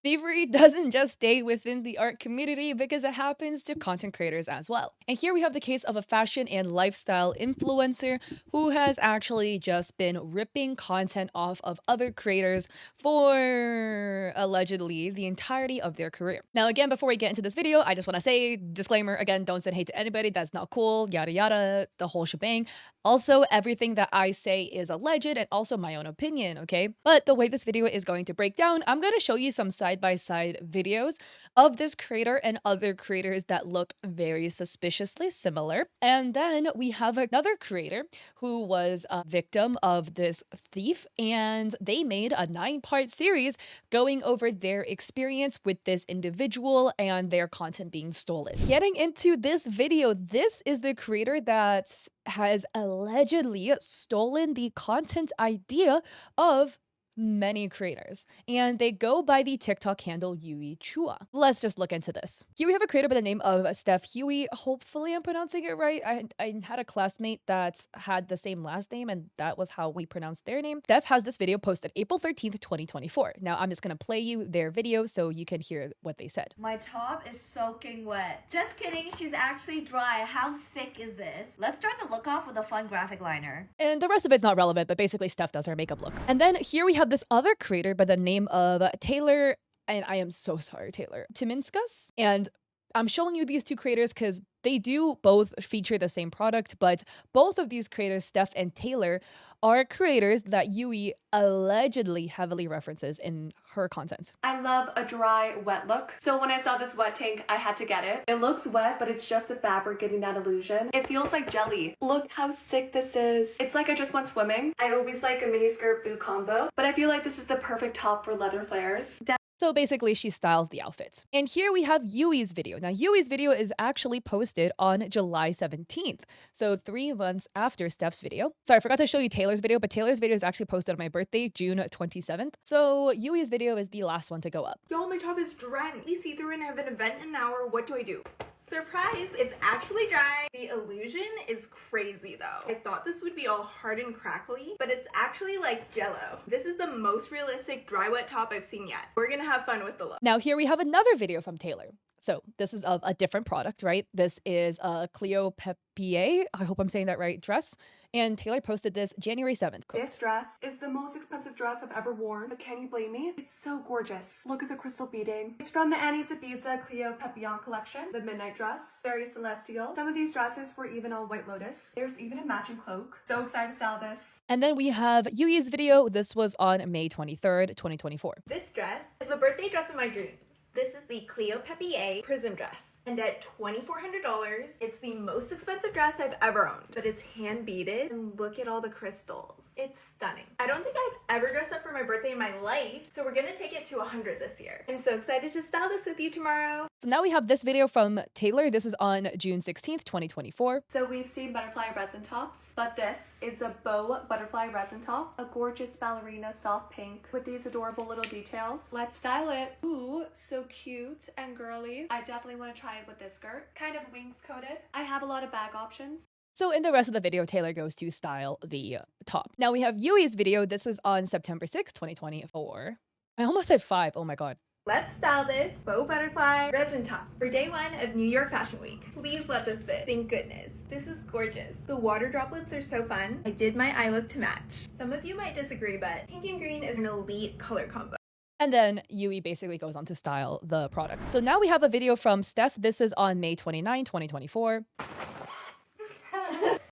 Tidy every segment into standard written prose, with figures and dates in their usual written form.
Thievery doesn't just stay within the art community because it happens to content creators as well. And here we have the case of a fashion and lifestyle influencer who has actually just been ripping content off of other creators for allegedly the entirety of their career. Now, again, before we get into this video, I just want to say, disclaimer, again, don't send hate to anybody. That's not cool, yada yada, the whole shebang. Also, everything that I say is alleged and also my own opinion, okay? But the way this video is going to break down, I'm going to show you some side-by-side videos of this creator and other creators that look very suspiciously similar. And then we have another creator who was a victim of this thief, and they made a 9-part series going over their experience with this individual and their content being stolen. Getting into this video, this is the creator that has allegedly stolen the content idea of many creators, and they go by the TikTok handle Yui Chua. Let's just look into this. Here we have a creator by the name of Steph Huey. Hopefully I'm pronouncing it right. I had a classmate that had the same last name, and that was how we pronounced their name. Steph has this video posted April 13th, 2024. Now I'm just gonna play you their video so you can hear what they said. My top is soaking wet. Just kidding, she's actually dry. How sick is this? Let's start the look off with a fun graphic liner. And the rest of it's not relevant, but basically Steph does her makeup look. And then here we have this other creator by the name of Taylor, and I am so sorry, Taylor, Timinskas. And I'm showing you these two creators because they do both feature the same product, but both of these creators, Steph and Taylor, are creators that Yui allegedly heavily references in her content. I love a dry, wet look. So when I saw this wet tank, I had to get it. It looks wet, but it's just the fabric giving that illusion. It feels like jelly. Look how sick this is. It's like I just went swimming. I always like a mini skirt boot combo, but I feel like this is the perfect top for leather flares. So basically, she styles the outfit. And here we have Yui's video. Now, Yui's video is actually posted on July 17th. So 3 months after Steph's video. Sorry, I forgot to show you Taylor's video, but Taylor's video is actually posted on my birthday, June 27th. So Yui's video is the last one to go up. Y'all, my top is drenched. Through and I have an event in an hour. What do I do? Surprise, it's actually dry. The illusion is crazy though. I thought this would be all hard and crackly, but it's actually like jello. This is the most realistic dry wet top I've seen yet. We're gonna have fun with the look. Now here we have another video from Taylor. So this is of a different product, right? This is a Cleo Pepier, I hope I'm saying that right, dress. And Taylor posted this January 7th. This dress is the most expensive dress I've ever worn, but can you blame me? It's so gorgeous. Look at the crystal beading. It's from the Annie's Ibiza Cleo Papillon collection, the midnight dress. Very celestial. Some of these dresses were even all White Lotus. There's even a matching cloak. So excited to style this. And then we have Yui's video. This was on May 23rd, 2024. This dress is the birthday dress of my dreams. This is the Cleo Pepier Prism dress. And at $2,400, it's the most expensive dress I've ever owned. But it's hand beaded, and look at all the crystals. It's stunning. I don't think I've ever dressed up for my birthday in my life, so we're gonna take it to 100 this year. I'm so excited to style this with you tomorrow. So now we have this video from Taylor. This is on June 16th, 2024. So we've seen butterfly resin tops, but this is a bow butterfly resin top, a gorgeous ballerina soft pink with these adorable little details. Let's style it. Ooh, so cute and girly. I definitely want to try it with this skirt. Kind of wings coated. I have a lot of bag options. So in the rest of the video, Taylor goes to style the top. Now we have Yui's video. This is on September 6th, 2024. I almost said 5. Oh my God. Let's style this bow butterfly resin top for day 1 of New York Fashion Week. Please let this fit. Thank goodness. This is gorgeous. The water droplets are so fun. I did my eye look to match. Some of you might disagree, but pink and green is an elite color combo. And then Yui basically goes on to style the product. So now we have a video from Steph. This is on May 29, 2024.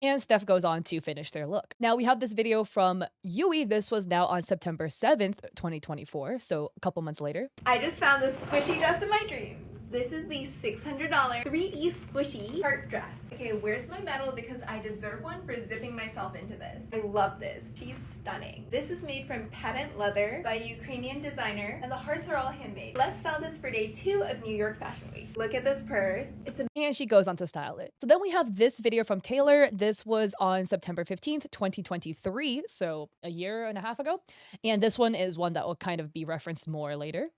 And Steph goes on to finish their look. Now we have this video from Yui. This was now on September 7th, 2024. So a couple months later. I just found this squishy dress of my dreams. This is the $600 3D squishy heart dress. Okay, where's my medal because I deserve one for zipping myself into this. I love this. She's stunning. This is made from patent leather by a Ukrainian designer, and the hearts are all handmade. Let's style this for day 2 of New York Fashion Week. Look at this purse. And she goes on to style it. So then we have this video from Taylor. This was on September 15th, 2023. So a year and a half ago. And this one is one that will kind of be referenced more later.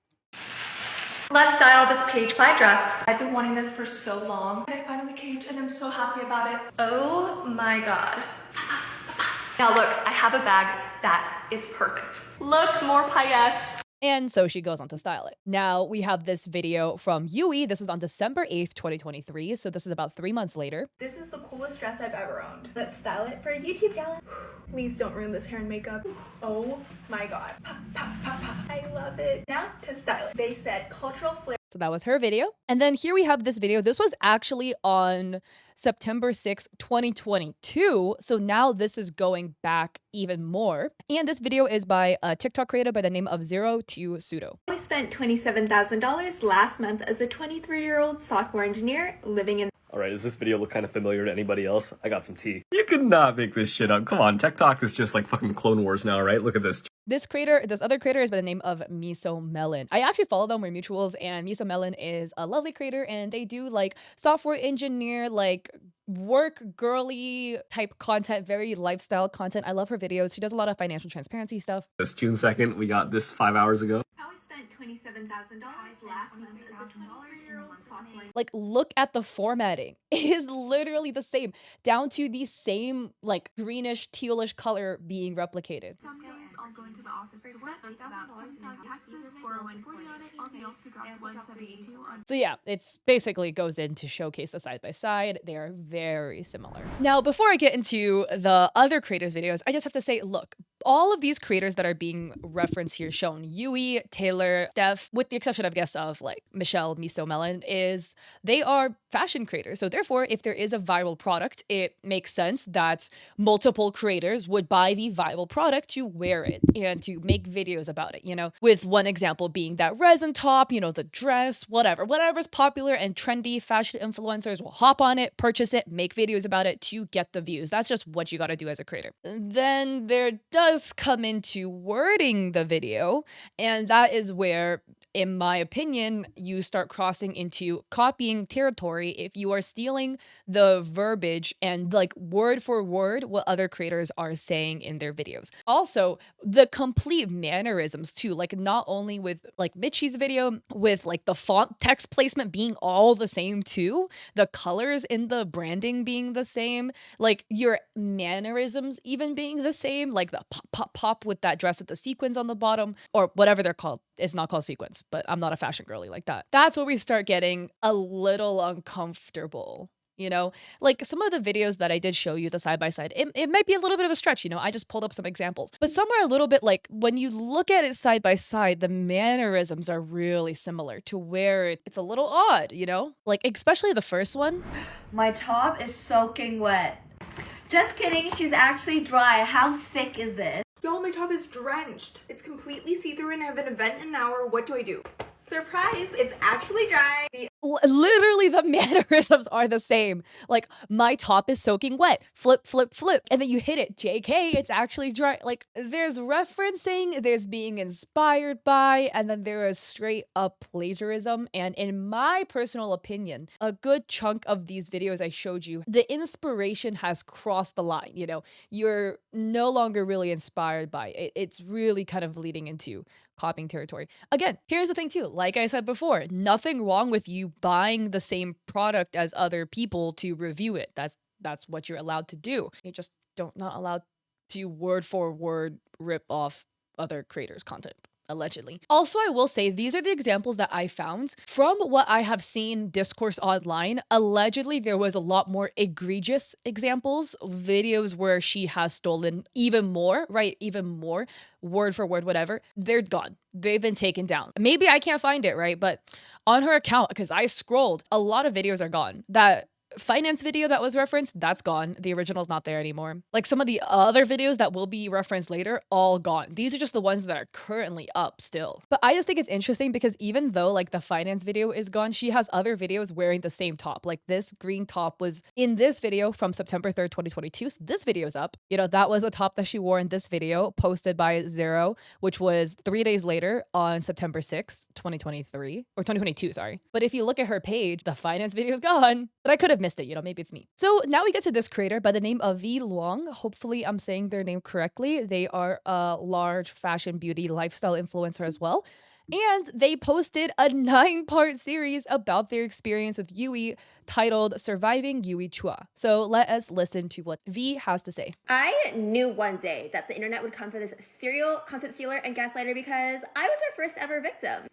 Let's style this page plaid dress. I've been wanting this for so long, and I finally caved, and I'm so happy about it. Oh my God. Now look, I have a bag that is perfect. Look, more paillettes. And so she goes on to style it. Now we have this video from Yui. This is on December 8th, 2023. So this is about 3 months later. This is the coolest dress I've ever owned. Let's style it for a YouTube gala. Please don't ruin this hair and makeup. Oh my god. Pop, pop, pop, pop. I love it. Now to style it. They said cultural flair. So that was her video. And then here we have this video. This was actually on September 6th, 2022. So now this is going back even more. And this video is by a TikTok creator by the name of Zero to Pseudo. I spent $27,000 last month as a 23-year-old software engineer living in. Alright, does this video look kind of familiar to anybody else? I got some tea. You could not make this shit up. Come on, TikTok is just like fucking Clone Wars now, right? Look at this. This other creator is by the name of Miso Melon. I actually follow them, we're mutuals, and Miso Melon is a lovely creator, and they do like software engineer, like work girly type content, very lifestyle content. I love her videos. She does a lot of financial transparency stuff. This June 2nd, we got this 5 hours ago. How I spent $27,000 last month as a 23-year-old software. Like, look at the formatting. It is literally the same, down to the same like greenish, tealish color being replicated. Some days I'll go into the office to work about taxes, 401k on it. I'll also got 172 on. So yeah, it's basically goes in to showcase the side by side. They are very similar. Now, before I get into the other creators' videos, I just have to say, look, all of these creators that are being referenced here, shown, Yui, Taylor, Steph, with the exception, I guess, of like Michelle, Miso Melon, is they are fashion creators. So therefore, if there is a viral product, it makes sense that multiple creators would buy the viral product to wear it and to make videos about it, you know, with one example being that resin top, you know, the dress, whatever's popular and trendy, fashion influencers will hop on it, purchase it, make videos about it to get the views. That's just what you got to do as a creator. Then there does come into wording the video, and that is where, in my opinion, you start crossing into copying territory if you are stealing the verbiage and like word for word what other creators are saying in their videos. Also, the complete mannerisms too, like not only with like Mitchie's video, with like the font text placement being all the same too, the colors in the branding being the same, like your mannerisms even being the same, like the pop, pop, pop with that dress with the sequins on the bottom or whatever they're called. It's not called sequins, but I'm not a fashion girly like that. That's where we start getting a little uncomfortable. You know, like some of the videos that I did show you, the side by side, it might be a little bit of a stretch. You know, I just pulled up some examples, but some are a little bit like when you look at it side by side, the mannerisms are really similar to where it's a little odd, you know, like especially the first one. My top is soaking wet. Just kidding, she's actually dry. How sick is this? Y'all, my top is drenched. It's completely see-through and I have an event in an hour. What do? Surprise, it's actually dry. Literally the mannerisms are the same. Like my top is soaking wet, flip, flip, flip. And then you hit it, JK, it's actually dry. Like there's referencing, there's being inspired by, and then there is straight up plagiarism. And in my personal opinion, a good chunk of these videos I showed you, the inspiration has crossed the line. You know, you're no longer really inspired by it. It's really kind of leading into copying territory. Again, here's the thing too, like I said before, nothing wrong with you buying the same product as other people to review it. That's what you're allowed to do. You just not allowed to word for word rip off other creators' content. Allegedly. Also, I will say these are the examples that I found from what I have seen discourse online. Allegedly, there was a lot more egregious examples, videos where she has stolen even more, right? Even more, word for word, whatever. They're gone. They've been taken down. Maybe I can't find it, right? But on her account, because I scrolled, a lot of videos are gone. That finance video that was referenced, that's gone. The original's not there anymore. Like some of the other videos that will be referenced later, all gone. These are just the ones that are currently up still. But I just think it's interesting because even though like the finance video is gone, she has other videos wearing the same top. Like this green top was in this video from September 3rd, 2022. So this video's up. You know, that was a top that she wore in this video posted by Zero, which was 3 days later on September 6th, 2023 or 2022, sorry. But if you look at her page, the finance video is gone, but I could have missed it, you know, maybe it's me. So now we get to this creator by the name of V Luong. Hopefully I'm saying their name correctly. They are a large fashion, beauty, lifestyle influencer as well. And they posted a 9-part series about their experience with Yui titled Surviving Yui Chua. So let us listen to what V has to say. I knew one day that the internet would come for this serial content stealer and gaslighter because I was her first ever victim.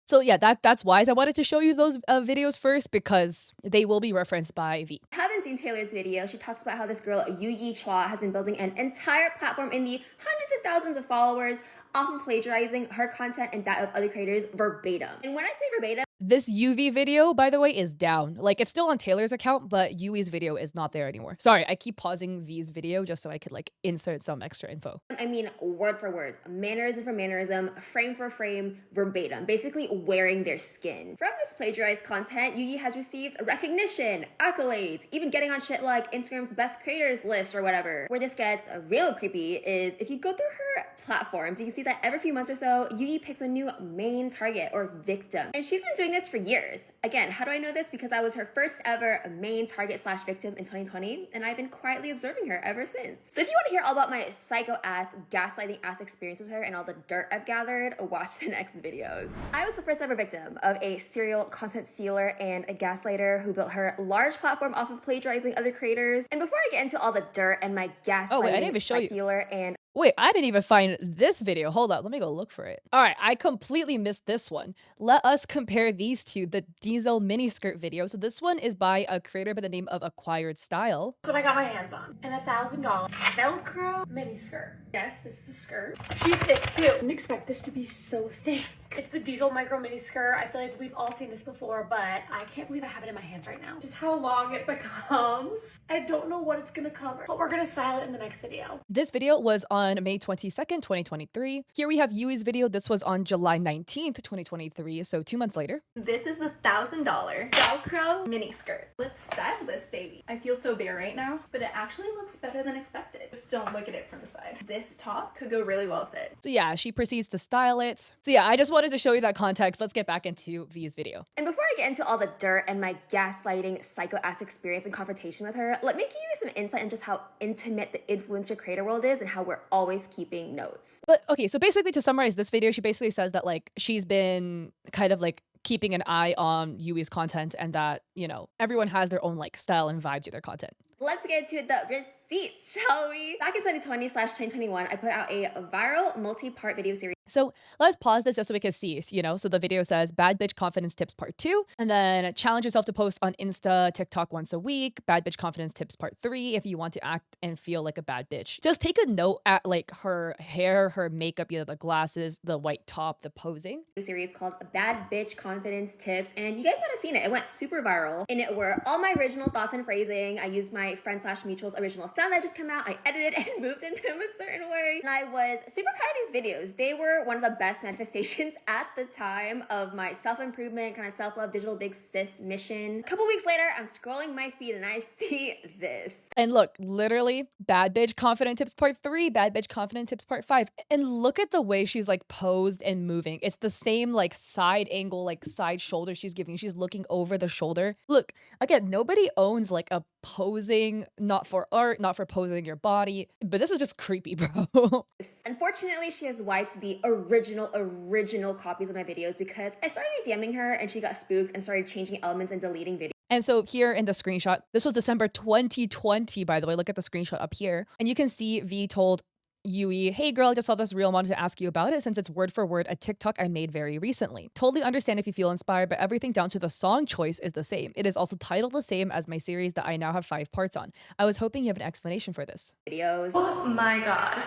So yeah, that's why I wanted to show you those videos first, because they will be referenced by V. Haven't seen Taylor's video, she talks about how this girl Yui Chua has been building an entire platform in the hundreds of thousands of followers, often plagiarizing her content and that of other creators verbatim. And when I say verbatim, this UV video, by the way, is down. Like, it's still on Taylor's account, but Yui's video is not there anymore. Sorry, I keep pausing V's video just so I could like insert some extra info. I mean word for word, mannerism for mannerism, frame for frame, verbatim, basically wearing their skin. From this plagiarized content, Yui has received recognition, accolades, even getting on shit like Instagram's best creators list or whatever. Where this gets real creepy is if you go through her platforms, you can see that every few months or so, Yui picks a new main target or victim. And she's been doing this for years. Again, how do I know this? Because I was her first ever main target slash victim in 2020, and I've been quietly observing her ever since. So if you want to hear all about my psycho ass, gaslighting ass experience with her and all the dirt I've gathered, watch the next videos. I was the first ever victim of a serial content stealer and a gaslighter who built her large platform off of plagiarizing other creators. And before I get into all the dirt and my gaslighting, stealer, and wait, I didn't even find this video. Hold up, let me go look for it. All right, I completely missed this one. Let us compare these two, the Diesel miniskirt video. So this one is by a creator by the name of Acquired Style. What I got my hands on. And $1,000 Velcro miniskirt. Yes, this is a skirt. She's thick too. I didn't expect this to be so thick. It's the Diesel micro mini skirt. I feel like we've all seen this before, but I can't believe I have it in my hands right now. This is how long it becomes. I don't know what it's gonna cover, but we're gonna style it in the next video. This video was on May 22nd, 2023. Here we have Yui's video. This was on July 19th, 2023, so 2 months later. This is $1,000 Velcro mini skirt. Let's style this baby. I feel so bare right now, but it actually looks better than expected. Just don't look at it from the side. This top could go really well with it. So yeah, she proceeds to style it. So yeah, I just wanted to show you that context. Let's get back into V's video. And before I get into all the dirt and my gaslighting psycho-ass experience and confrontation with her, let me give you some insight into just how intimate the influencer creator world is and how we're always keeping notes. But okay, so basically to summarize this video, she basically says that like she's been kind of like keeping an eye on Yui's content and that, you know, everyone has their own like style and vibe to their content. Let's get to the receipts, shall we? Back in 2020/2021, I put out a viral multi-part video series. So let's pause this just so we can see, you know, so the video says Bad Bitch Confidence Tips Part 2, and then challenge yourself to post on Insta, TikTok once a week, Bad Bitch Confidence Tips Part 3, if you want to act and feel like a bad bitch. Just take a note at like her hair, her makeup, you know, the glasses, the white top, the posing. A series called Bad Bitch Confidence Tips, and you guys might have seen it. It went super viral, and it were all my original thoughts and phrasing. I used my friend slash mutual's original sound that just came out. I edited and moved into them a certain way, and I was super proud of these videos. They were one of the best manifestations at the time of my self-improvement, kind of self-love, digital big sis mission. A couple weeks later, I'm scrolling my feed and I see this. And look, literally, Bad Bitch Confident Tips Part 3, Bad Bitch Confident Tips Part 5. And look at the way she's like posed and moving. It's the same like side angle, like side shoulder she's giving. She's looking over the shoulder. Look, again, nobody owns like a posing, not for art, not for posing your body, but this is just creepy, bro. Unfortunately, she has wiped the original copies of my videos because I started DMing her and she got spooked and started changing elements and deleting videos. And so here in the screenshot, this was December 2020, by the way, look at the screenshot up here. And you can see V told Yui, hey girl, I just saw this reel, wanted to ask you about it since it's word for word a TikTok I made very recently. Totally understand if you feel inspired, but everything down to the song choice is the same. It is also titled the same as my series that I now have 5 parts on. I was hoping you have an explanation for this. Videos. Oh my god.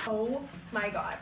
Oh my god.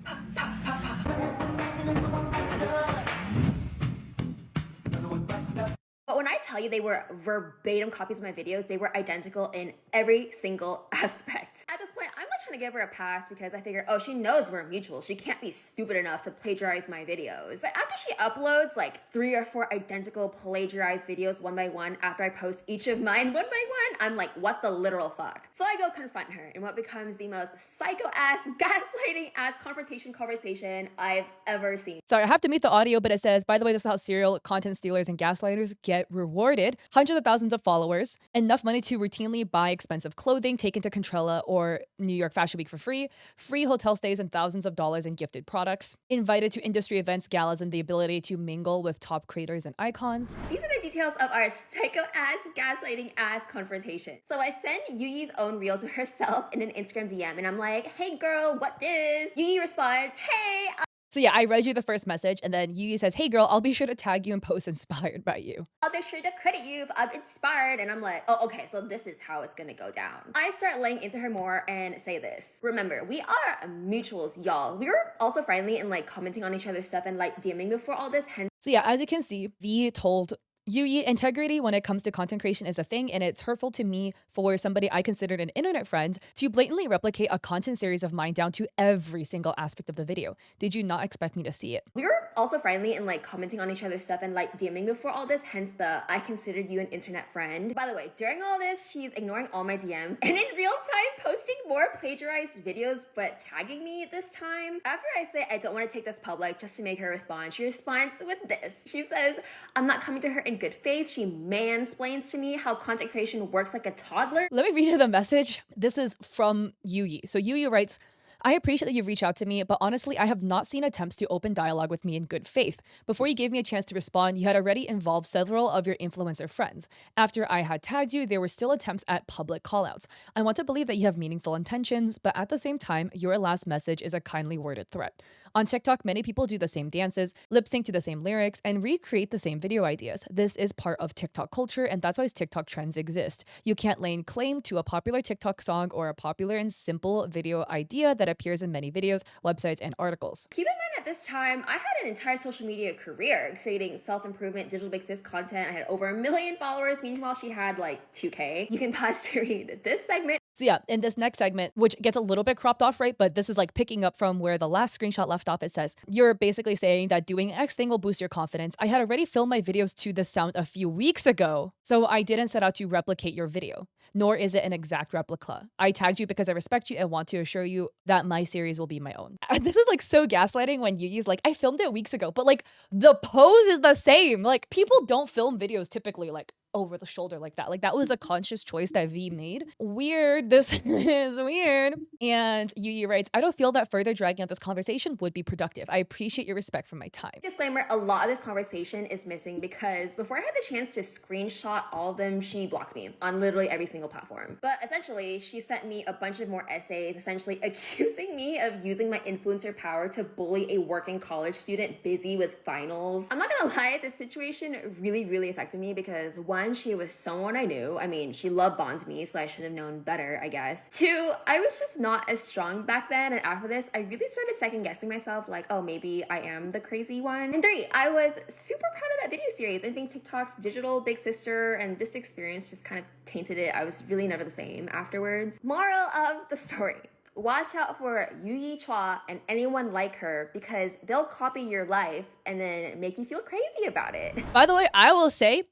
But when I tell you they were verbatim copies of my videos, they were identical in every single aspect. At this point, I'm not trying to give her a pass because I figure, oh, she knows we're mutual. She can't be stupid enough to plagiarize my videos. But after she uploads like 3 or 4 identical plagiarized videos one by one after I post each of mine one by one, I'm like, what the literal fuck? So I go confront her in what becomes the most psycho-ass, gaslighting-ass confrontation conversation I've ever seen. Sorry, I have to mute the audio, but it says, by the way, this is how serial content stealers and gaslighters get rewarded. Hundreds of thousands of followers, enough money to routinely buy expensive clothing, take into Contrella or New York Fashion Week for free, free hotel stays and thousands of dollars in gifted products, invited to industry events, galas, and the ability to mingle with top creators and icons. These are the details of our psycho-ass, gaslighting-ass confrontation. So I send Yuyi's own reel to herself in an Instagram DM, and I'm like, hey girl, what dis? Yuyi responds, hey, So yeah, I read you the first message, and then Yuyi says, hey girl, I'll be sure to tag you and post inspired by you. I'll be sure to credit you if I'm inspired. And I'm like, oh, okay, so this is how it's gonna go down. I start laying into her more and say this. Remember, we are mutuals, y'all. We were also friendly and like commenting on each other's stuff and like DMing before all this, hence So yeah, as you can see, V told Yuyi, integrity when it comes to content creation is a thing, and it's hurtful to me for somebody I considered an internet friend to blatantly replicate a content series of mine down to every single aspect of the video. Did you not expect me to see it? we were also friendly and like commenting on each other's stuff and like DMing before all this, hence the I considered you an internet friend. By the way, during all this, she's ignoring all my DMs and in real time posting more plagiarized videos but tagging me this time. After I say I don't want to take this public just to make her respond, she responds with this. She says, I'm not coming to her in good faith. She mansplains to me how content creation works like a toddler. Let me read you the message. This is from Yuyi. So Yuyi writes, I appreciate that you've reached out to me, but honestly, I have not seen attempts to open dialogue with me in good faith. Before you gave me a chance to respond, you had already involved several of your influencer friends. After I had tagged you, there were still attempts at public callouts. I want to believe that you have meaningful intentions, but at the same time, your last message is a kindly worded threat. On TikTok, many people do the same dances, lip sync to the same lyrics, and recreate the same video ideas. This is part of TikTok culture, and that's why TikTok trends exist. You can't lay claim to a popular TikTok song or a popular and simple video idea that appears in many videos, websites, and articles. Keep in mind at this time, I had an entire social media career creating self-improvement, digital big sis content. I had over 1 million followers. Meanwhile, she had like 2K. You can pause to read this segment. So yeah, in this next segment, which gets a little bit cropped off, right? But this is like picking up from where the last screenshot left off. It says, you're basically saying that doing X thing will boost your confidence. I had already filmed my videos to this sound a few weeks ago, so I didn't set out to replicate your video, nor is it an exact replica. I tagged you because I respect you and want to assure you that my series will be my own. And this is like so gaslighting when Yuyi's like, I filmed it weeks ago, but like the pose is the same. Like people don't film videos typically like over the shoulder like that. Like that was a conscious choice that V made. Weird. This is weird. And Yuyi writes, I don't feel that further dragging out this conversation would be productive. I appreciate your respect for my time. Disclaimer, a lot of this conversation is missing because before I had the chance to screenshot all of them, she blocked me on literally every single platform. But essentially, she sent me a bunch of more essays, essentially accusing me of using my influencer power to bully a working college student busy with finals. I'm not gonna lie, this situation really affected me because one, she was someone I knew. I mean, she love bombed me, so I should have known better, I guess. Two, I was just not as strong back then, and after this, I really started second guessing myself, like, oh, maybe I am the crazy one. And three, I was super proud of that video series and being TikTok's digital big sister, and this experience just kind of tainted it. I was really never the same afterwards. Moral of the story. Watch out for Yuyi Chua and anyone like her because they'll copy your life and then make you feel crazy about it. By the way, I will say,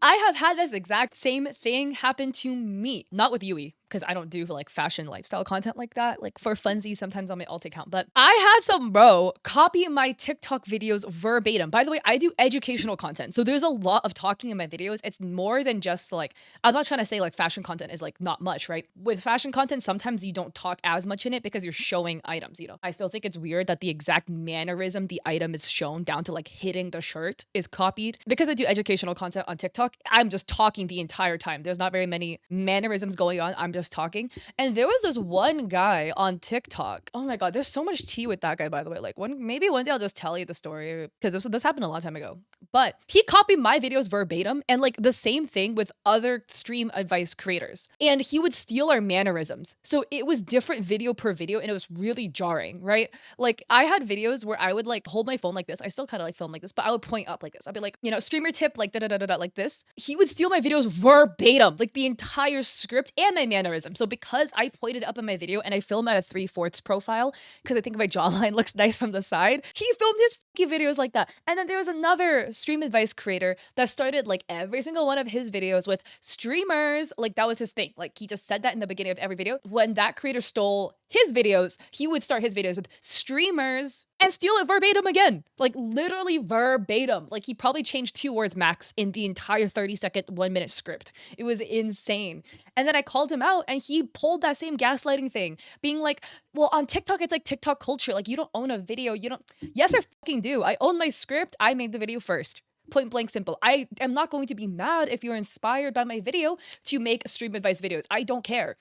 I have had this exact same thing happen to me. Not with Yuyi, because I don't do like fashion lifestyle content like that, like for funsies sometimes on my alt account. But I had some bro copy my TikTok videos verbatim. By the way, I do educational content. So there's a lot of talking in my videos. It's more than just like, I'm not trying to say like fashion content is like not much, right? With fashion content, sometimes you don't talk as much in it because you're showing items, you know? I still think it's weird that the exact mannerism the item is shown down to like hitting the shirt is copied. Because I do educational content on TikTok, I'm just talking the entire time. There's not very many mannerisms going on. I'm just talking. And there was this one guy on TikTok. Oh my God, there's so much tea with that guy, by the way. Like maybe one day I'll just tell you the story because this happened a long time ago. But he copied my videos verbatim and like the same thing with other stream advice creators. And he would steal our mannerisms. So it was different video per video and it was really jarring, right? Like I had videos where I would like hold my phone like this. I still kind of like film like this, but I would point up like this. I'd be like, you know, streamer tip like da-da-da-da-da like this. He would steal my videos verbatim, like the entire script and my mannerism. So because I pointed up in my video and I film at a 3/4 profile because I think my jawline looks nice from the side, he filmed his fucking videos like that. And then there was another stream advice creator that started like every single one of his videos with streamers. Like that was his thing. Like he just said that in the beginning of every video. When that creator stole his videos, he would start his videos with streamers and steal it verbatim again. Like literally verbatim. Like he probably changed 2 words max in the entire 30-second, 1-minute script. It was insane. And then I called him out and he pulled that same gaslighting thing, being like, well, on TikTok, it's like TikTok culture. Like you don't own a video. You don't. Yes, I fucking do. I own my script. I made the video first. Point blank simple. I am not going to be mad if you're inspired by my video to make stream advice videos. I don't care.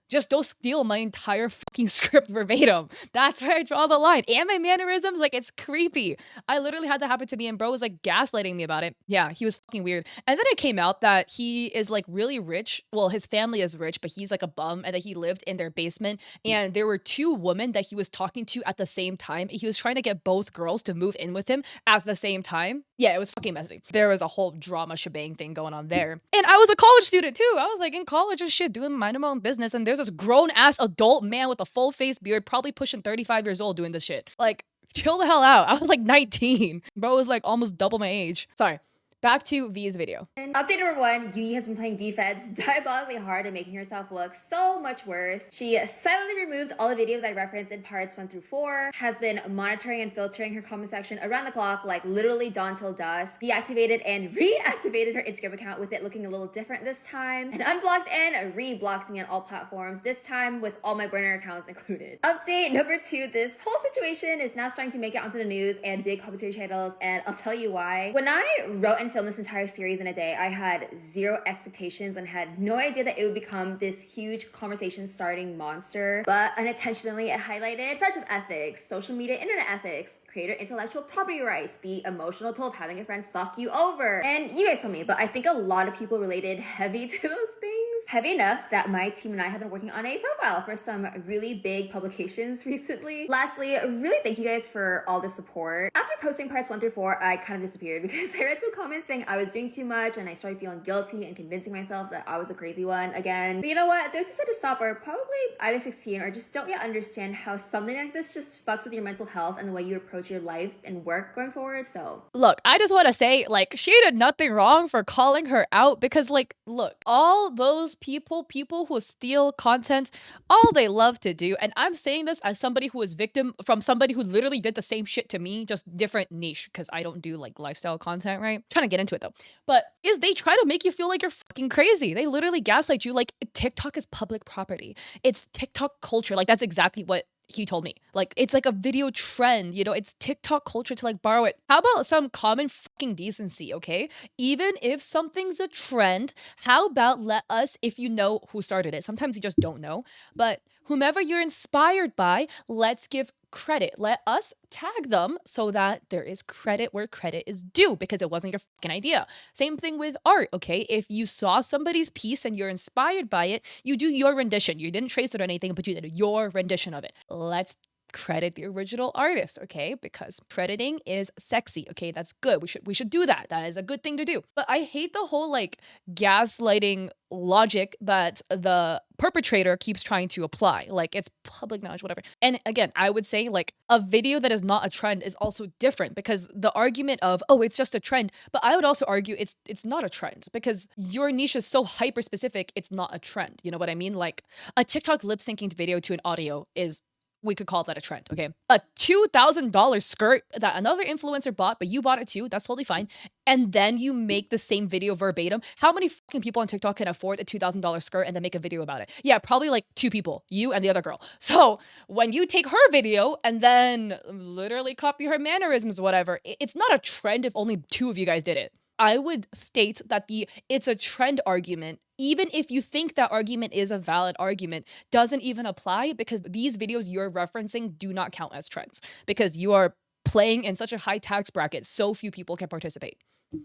Just don't steal my entire fucking script verbatim. That's where I draw the line. And my mannerisms, like, it's creepy. I literally had that happen to me and bro was like gaslighting me about it. Yeah, he was fucking weird. And then it came out that he is like really rich. Well, his family is rich, but he's like a bum and that he lived in their basement. And there were 2 women that he was talking to at the same time. He was trying to get both girls to move in with him at the same time. Yeah, it was fucking messy. There was a whole drama shebang thing going on there. And I was a college student too. I was like in college and shit, doing minding my own business. And there's this grown ass adult man with a full face beard, probably pushing 35 years old doing this shit. Like, chill the hell out. I was like 19. Bro was like almost double my age. Sorry. Back to V's video. Update number 1, Yui has been playing defense diabolically hard and making herself look so much worse. She silently removed all the videos I referenced in parts 1 through 4, has been monitoring and filtering her comment section around the clock, like literally dawn till dusk, deactivated and reactivated her Instagram account with it looking a little different this time, and unblocked and re-blocked me on all platforms, this time with all my burner accounts included. Update number 2, this whole situation is now starting to make it onto the news and big commentary channels, and I'll tell you why. When I wrote and filmed this entire series in a day, I had 0 expectations and had no idea that it would become this huge conversation starting monster, but unintentionally it highlighted friendship ethics, social media internet ethics, creator intellectual property rights, the emotional toll of having a friend fuck you over. And you guys told me, but I think a lot of people related heavy to those things. Heavy enough that my team and I have been working on a profile for some really big publications recently. Lastly, really thank you guys for all the support. After posting parts 1 through 4, I kind of disappeared because I read some comments saying I was doing too much and I started feeling guilty and convincing myself that I was the crazy one again. But you know what? There's just a stopper, probably either 16 or just don't yet understand how something like this just fucks with your mental health and the way you approach your life and work going forward. So look, I just want to say, like, she did nothing wrong for calling her out because, like, look, all those people who steal content, all they love to do, and I'm saying this as somebody who was victim from somebody who literally did the same shit to me, just different niche, because I don't do, like, lifestyle content, right? I'm trying to get into it, though. But is they try to make you feel like you're fucking crazy. They literally gaslight you like TikTok is public property. It's TikTok culture. Like, that's exactly what he told me. Like, it's like a video trend, you know, it's TikTok culture to like borrow it. How about some common fucking decency, okay? Even if something's a trend, how about let us, if you know who started it, sometimes you just don't know, but whomever you're inspired by, let's give credit. Let us tag them so that there is credit where credit is due because it wasn't your fucking idea. Same thing with art, okay? If you saw somebody's piece and you're inspired by it, you do your rendition. You didn't trace it or anything, but you did your rendition of it. Let's credit the original artist, okay? Because crediting is sexy, okay? That's good. We should do that. That is a good thing to do. But I hate the whole like gaslighting logic that the perpetrator keeps trying to apply. Like, it's public knowledge, whatever. And again, I would say like a video that is not a trend is also different because the argument of, oh, it's just a trend, but I would also argue it's not a trend because your niche is so hyper specific, it's not a trend. You know what I mean? Like a TikTok lip syncing video to an audio is, we could call that a trend, okay? A $2,000 skirt that another influencer bought, but you bought it too, that's totally fine. And then you make the same video verbatim. How many fucking people on TikTok can afford a $2,000 skirt and then make a video about it? Yeah, probably like 2 people, you and the other girl. So when you take her video and then literally copy her mannerisms, whatever, it's not a trend if only 2 of you guys did it. I would state that it's a trend argument, even if you think that argument is a valid argument, doesn't even apply because these videos you're referencing do not count as trends because you are playing in such a high tax bracket, so few people can participate.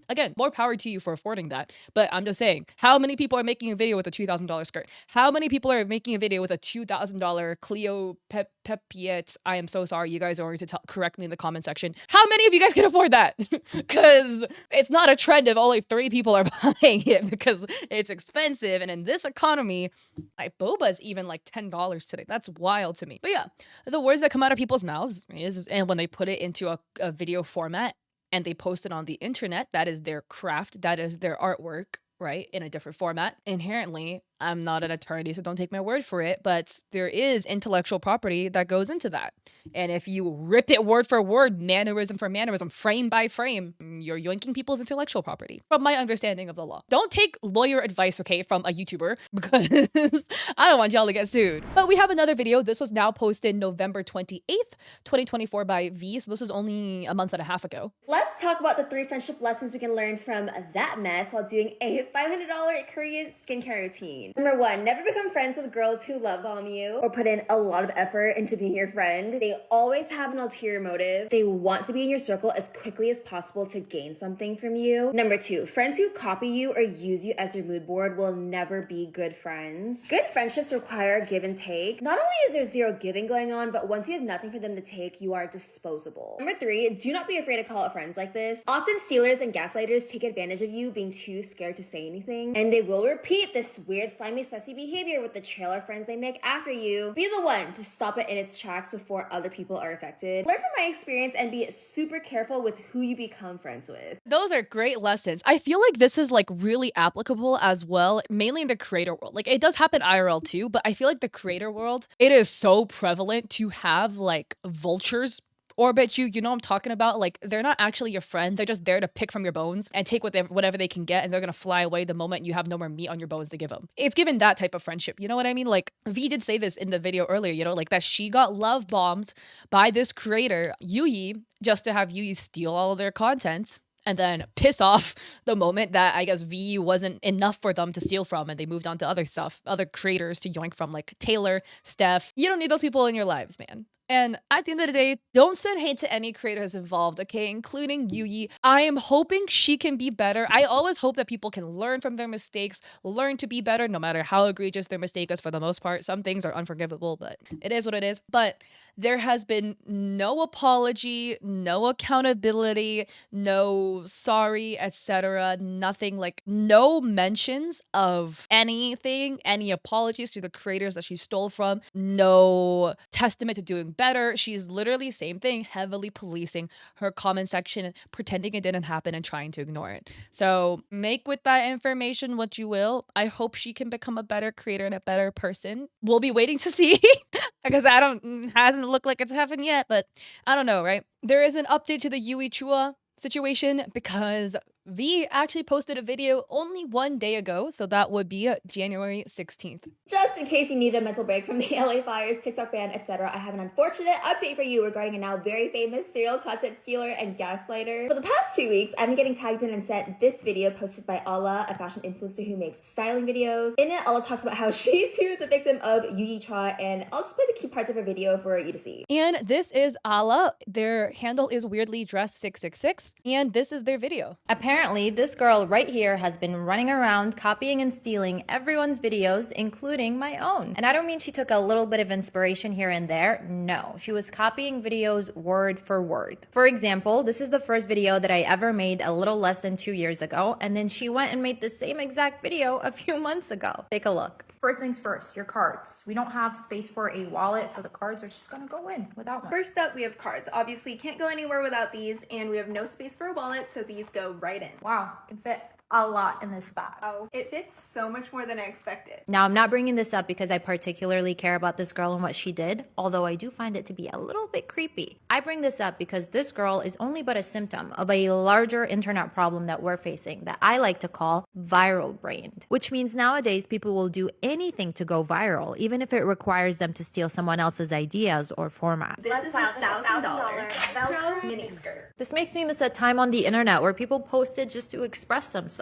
Again, more power to you for affording that. But I'm just saying, how many people are making a video with a $2,000 skirt? How many people are making a video with a $2,000 Clio Pepiet? I am so sorry. You guys are going to correct me in the comment section. How many of you guys can afford that? Because it's not a trend if only 3 people are buying it because it's expensive. And in this economy, like boba is even like $10 today. That's wild to me. But yeah, the words that come out of people's mouths is, and when they put it into a video format, and they post it on the internet, that is their craft, that is their artwork, right? In a different format. Inherently, I'm not an attorney, so don't take my word for it, but there is intellectual property that goes into that. And if you rip it word for word, mannerism for mannerism, frame by frame, you're yoinking people's intellectual property, from my understanding of the law. Don't take lawyer advice, okay, from a YouTuber, because I don't want y'all to get sued. But we have another video. This was now posted November 28th, 2024 by V, so this was only a month and a half ago. Let's talk about the 3 friendship lessons we can learn from that mess while doing a $500 Korean skincare routine. Number 1, never become friends with girls who love bomb you or put in a lot of effort into being your friend. They always have an ulterior motive. They want to be in your circle as quickly as possible to gain something from you. Number 2, friends who copy you or use you as their mood board will never be good friends. Good friendships require give and take. Not only is there zero giving going on, but once you have nothing for them to take, you are disposable. Number 3, do not be afraid to call out friends like this. Often stealers and gaslighters take advantage of you being too scared to say anything, and they will repeat this weird slimy sussy behavior with the trail of friends they make after you. Be the one to stop it in its tracks before other people are affected. Learn from my experience and be super careful with who you become friends with. Those are great lessons. I feel like this is like really applicable as well, mainly in the creator world. Like it does happen IRL too, but I feel like the creator world, it is so prevalent to have like vultures orbit you. You know what I'm talking about? Like they're not actually your friend. They're just there to pick from your bones and take whatever they can get, and they're gonna fly away the moment you have no more meat on your bones to give them. It's given that type of friendship. You know what I mean? Like V did say this in the video earlier, you know, like that she got love bombed by this creator, Yuyi, just to have Yuyi steal all of their content and then piss off the moment that I guess V wasn't enough for them to steal from, and they moved on to other stuff, other creators to yoink from, like Taylor, Steph. You don't need those people in your lives, man. And at the end of the day, don't send hate to any creators involved, okay? Including Yuyi. I am hoping she can be better. I always hope that people can learn from their mistakes, learn to be better, no matter how egregious their mistake is for the most part. Some things are unforgivable, but it is what it is. But there has been no apology, no accountability, no sorry, etc. Nothing, like no mentions of anything, any apologies to the creators that she stole from, no testament to doing better. She's literally same thing, heavily policing her comment section, pretending it didn't happen and trying to ignore it. So make with that information what you will. I hope she can become a better creator and a better person. We'll be waiting to see because hasn't looked like it's happened yet, but I don't know, right? There is an update to the Yui Chua situation because V actually posted a video only 1 day ago, so that would be January 16th. Just in case you need a mental break from the LA fires, TikTok ban, etc., I have an unfortunate update for you regarding a now very famous serial content stealer and gaslighter. For the past 2 weeks, I've been getting tagged in and sent this video posted by Ala, a fashion influencer who makes styling videos. In it, Ala talks about how she too is a victim of Yuyi Chua, and I'll just play the key parts of her video for you to see. And this is Ala. Their handle is weirdly dressed 666, and this is their video. Apparently, this girl right here has been running around copying and stealing everyone's videos, including my own. And I don't mean she took a little bit of inspiration here and there. No, she was copying videos word for word. For example, this is the first video that I ever made a little less than 2 years ago, and then she went and made the same exact video a few months ago. Take a look. First things first, your cards. We don't have space for a wallet, so the cards are just gonna go in without one. First up, we have cards. Obviously, you can't go anywhere without these, and we have no space for a wallet, so these go right in. Wow, can fit a lot in this bag. Oh, it fits so much more than I expected. Now, I'm not bringing this up because I particularly care about this girl and what she did, although I do find it to be a little bit creepy. I bring this up because this girl is only but a symptom of a larger internet problem that we're facing that I like to call viral brained, which means nowadays people will do anything to go viral, even if it requires them to steal someone else's ideas or format. This is $1,000 Velcro mini skirt. This makes me miss a time on the internet where people posted just to express themselves.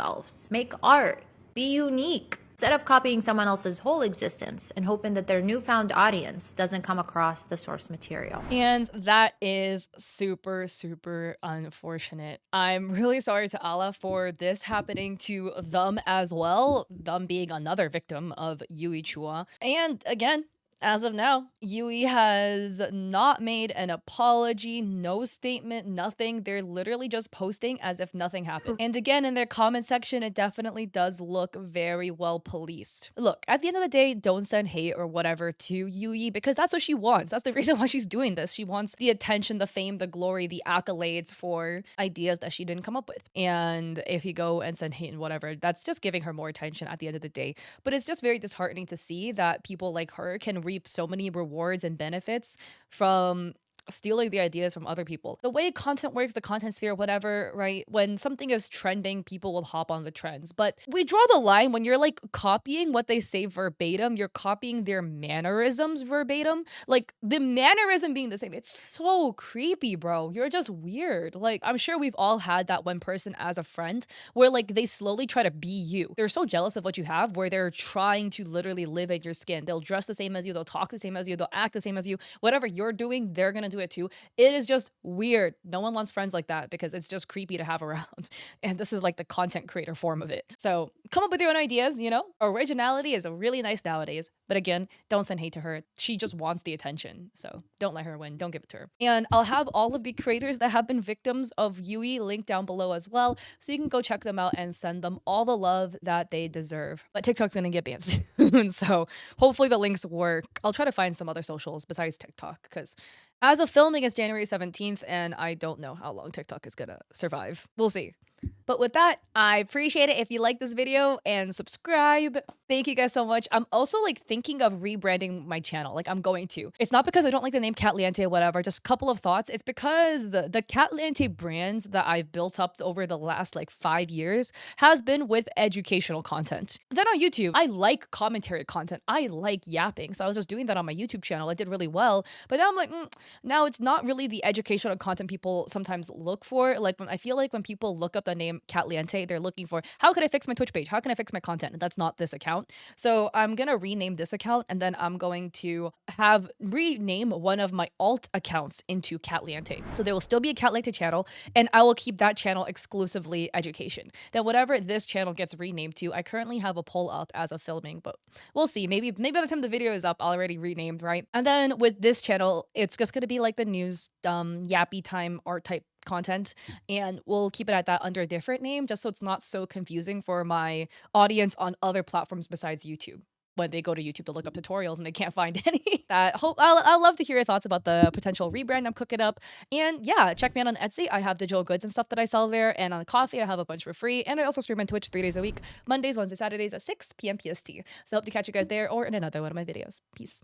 Make art. Be unique. Instead of copying someone else's whole existence and hoping that their newfound audience doesn't come across the source material. And that is super, super unfortunate. I'm really sorry to Allah for this happening to them as well, them being another victim of Yui Chua. And again, As of now, Yui has not made an apology, no statement, nothing. They're literally just posting as if nothing happened. And again, in their comment section, it definitely does look very well policed. Look, at the end of the day, don't send hate or whatever to Yui because that's what she wants. That's the reason why she's doing this. She wants the attention, the fame, the glory, the accolades for ideas that she didn't come up with. And if you go and send hate and whatever, that's just giving her more attention at the end of the day. But it's just very disheartening to see that people like her can reap so many rewards and benefits from stealing the ideas from other people. The way content works, the content sphere, whatever, right? When something is trending, people will hop on the trends. But we draw the line when you're like copying what they say verbatim, you're copying their mannerisms verbatim. Like the mannerism being the same. It's so creepy, bro. You're just weird. Like I'm sure we've all had that one person as a friend where like they slowly try to be you. They're so jealous of what you have where they're trying to literally live in your skin. They'll dress the same as you, they'll talk the same as you, they'll act the same as you. Whatever you're doing, they're gonna do it too. It is just weird. No one wants friends like that because it's just creepy to have around. And this is like the content creator form of it. So come up with your own ideas, you know? Originality is really nice nowadays. But again, don't send hate to her. She just wants the attention. So don't let her win. Don't give it to her. And I'll have all of the creators that have been victims of Yui linked down below as well. So you can go check them out and send them all the love that they deserve. But TikTok's gonna get banned soon. So hopefully the links work. I'll try to find some other socials besides TikTok because as of filming, it's January 17th, and I don't know how long TikTok is gonna survive. We'll see. But with that, I appreciate it if you like this video and subscribe. Thank you guys so much. I'm also like thinking of rebranding my channel. Like I'm going to. It's not because I don't like the name Catliente or whatever, just a couple of thoughts. It's because the Catliente brands that I've built up over the last like 5 years has been with educational content. Then on YouTube, I like commentary content. I like yapping. So I was just doing that on my YouTube channel. It did really well. But now I'm like, now it's not really the educational content people sometimes look for. Like when I feel like when people look up the name Catliente, they're looking for how could I fix my Twitch page? How can I fix my content? And that's not this account. So I'm gonna rename this account and then I'm going to have rename one of my alt accounts into Catliente. So there will still be a Catliente channel and I will keep that channel exclusively education. Then whatever this channel gets renamed to, I currently have a poll up as of filming, but we'll see. Maybe by the time the video is up, I'll already renamed, right? And then with this channel, it's just gonna be like the news, yappy time art type content, and we'll keep it at that under a different name just so it's not so confusing for my audience on other platforms besides YouTube when they go to YouTube to look up tutorials and they can't find any. I'll love to hear your thoughts about the potential rebrand I'm cooking up. And yeah, check me out on Etsy. I have digital goods and stuff that I sell there. And on Coffee, I have a bunch for free. And I also stream on Twitch 3 days a week, Mondays, Wednesdays, Saturdays at 6 p.m. PST. So I hope to catch you guys there or in another one of my videos. Peace.